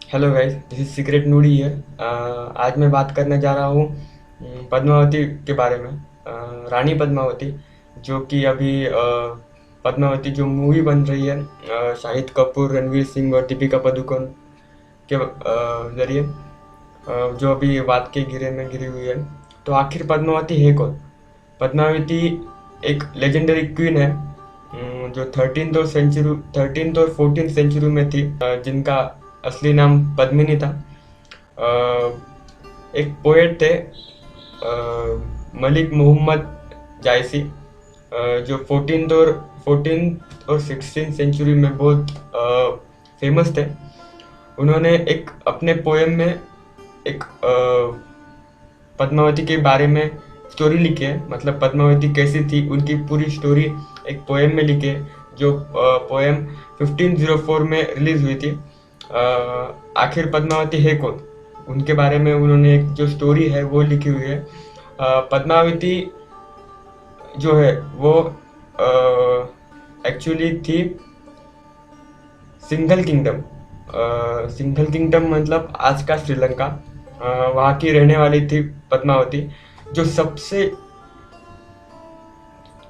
Hello guys, this is Secret Noodie here. आज मैं बात करने जा रहा हूँ पद्मावती के बारे में। रानी पद्मावती, जो कि अभी पद्मावती जो मूवी बन रही है शाहिद कपूर, रणवीर सिंह और दीपिका पादुकोण के जरिए, जो अभी वाद के घेरे में घिरी हुई है। तो आखिर पद्मावती है कौन? पद्मावती एक लेजेंडरी क्वीन है, जो थर्टीन और 14 सेंचुरी में थी, जिनका असली नाम पद्मिनी था। एक पोएट थे, मलिक मोहम्मद जायसी, जो 14 और 16 सेंचुरी में बहुत फेमस थे। उन्होंने एक अपने पोएम में एक पद्मावती के बारे में स्टोरी लिखी है, मतलब पद्मावती कैसी थी उनकी पूरी स्टोरी एक पोएम में लिखी है, जो पोएम 1504 में रिलीज हुई थी। आखिर पद्मावती है कौन, उनके बारे में उन्होंने एक जो स्टोरी है वो लिखी हुई है। पद्मावती जो है वो एक्चुअली थी सिंघल किंगडम। सिंघल किंगडम मतलब आज का श्रीलंका। वहाँ की रहने वाली थी पद्मावती। जो सबसे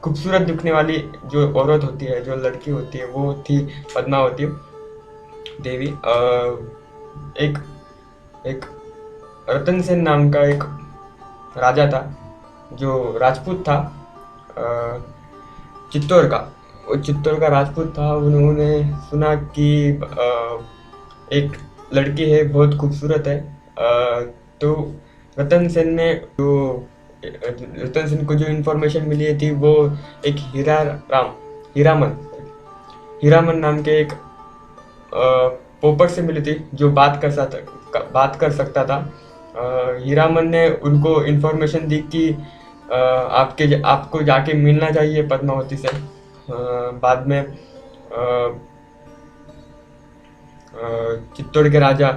खूबसूरत दिखने वाली जो औरत होती है, जो लड़की होती है, वो थी पद्मावती देवी। एक एक रतन सेन नाम का एक राजा था, जो राजपूत था, अ, चित्तौड़ का। वो चित्तौड़ का राजपूत था। उन्होंने सुना कि एक लड़की है, बहुत खूबसूरत है। तो रतन सेन ने जो रतन सेन को जो इन्फॉर्मेशन मिली थी, वो एक हीरामन हीरामन नाम के एक पोपट से मिली थी, जो बात कर सकता था। हीरामन ने उनको इन्फॉर्मेशन दी कि आपको जाके मिलना चाहिए पद्मावती से। बाद में चित्तौड़ के राजा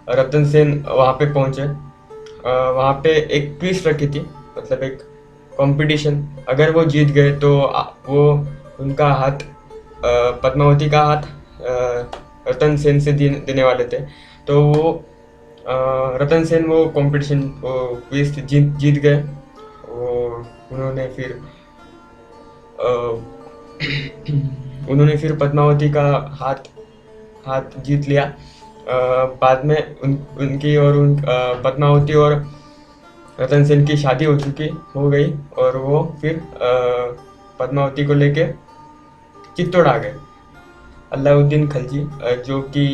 रतन सेन वहाँ पे पहुंचे। वहाँ पे एक क्विज रखी थी, मतलब एक कंपटीशन। अगर वो जीत गए तो वो उनका हाथ, पद्मावती का हाथ रतन सेन से देने वाले थे। तो वो रतन सेन वो कंपटीशन, वो क्विज जीत गए। वो उन्होंने फिर अ, उन्होंने फिर पद्मावती का हाथ हाथ जीत लिया। बाद में उनकी और पद्मावती और रतन सेन की शादी हो गई, और वो फिर पद्मावती को लेके चित्तौड़ आ गए। अलाउद्दीन खिलजी, जो कि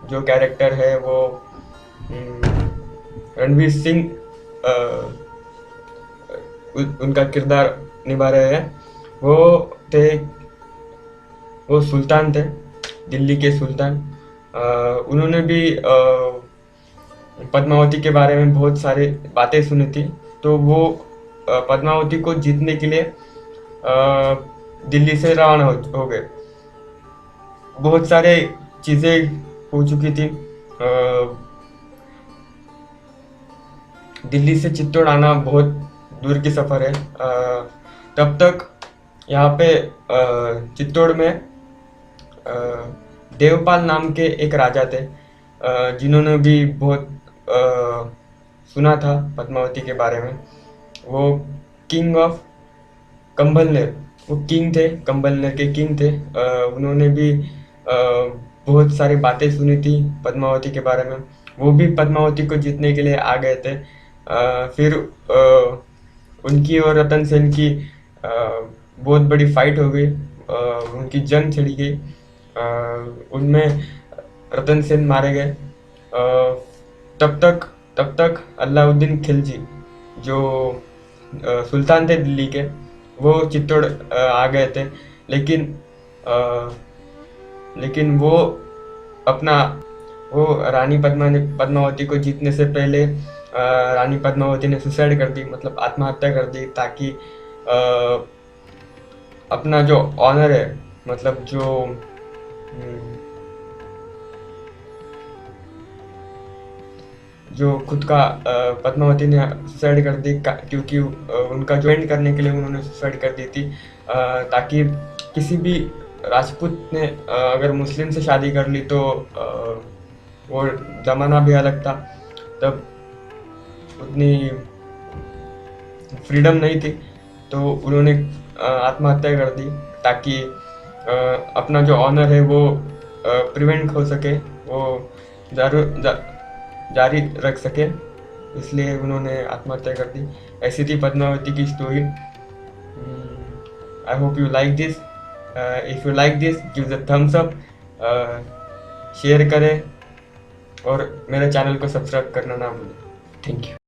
जो कैरेक्टर है वो रणवीर सिंह उनका किरदार निभा रहे हैं। वो थे वो सुल्तान थे, दिल्ली के सुल्तान। उन्होंने भी पद्मावती के बारे में बहुत सारी बातें सुनी थी। तो वो पद्मावती को जीतने के लिए दिल्ली से रवाना हो गए। बहुत सारे चीज़ें हो चुकी थी। दिल्ली से चित्तौड़ आना बहुत दूर की सफ़र है। तब तक यहाँ पे चित्तौड़ में देवपाल नाम के एक राजा थे, जिन्होंने भी बहुत सुना था पद्मावती के बारे में। वो किंग ऑफ कंभलनेर, वो किंग थे, कंभलनेर के किंग थे। उन्होंने भी बहुत सारी बातें सुनी थी पद्मावती के बारे में। वो भी पद्मावती को जीतने के लिए आ गए थे। फिर उनकी और रतन सेन की बहुत बड़ी फाइट हो गई। उनकी जंग छिड़ी गई। उनमें रतन सेन मारे गए। तब तक अलाउद्दीन खिलजी, जो सुल्तान थे दिल्ली के, वो चित्तौड़ आ गए थे। लेकिन अ, लेकिन अपना वो पद्मावती को जीतने से पहले रानी पद्मावती ने सुसाइड कर दी, मतलब आत्महत्या कर दी, ताकि अपना जो ऑनर है, मतलब जो खुद का, पद्मावती ने सुसाइड कर दी क्योंकि उनका ज्वाइन करने के लिए उन्होंने सुसाइड कर दी थी। ताकि किसी भी राजपूत ने अगर मुस्लिम से शादी कर ली तो वो ज़माना भी अलग था, तब उतनी फ्रीडम नहीं थी, तो उन्होंने आत्महत्या कर दी ताकि अपना जो ऑनर है वो प्रिवेंट हो सके, वो जारू जा, जारी रख सके, इसलिए उन्होंने आत्महत्या कर दी। ऐसी थी पद्मावती की story. I hope you like this. If you like this give the thumbs up, share करें और मेरे चैनल को सब्सक्राइब करना ना भूलें। Thank you.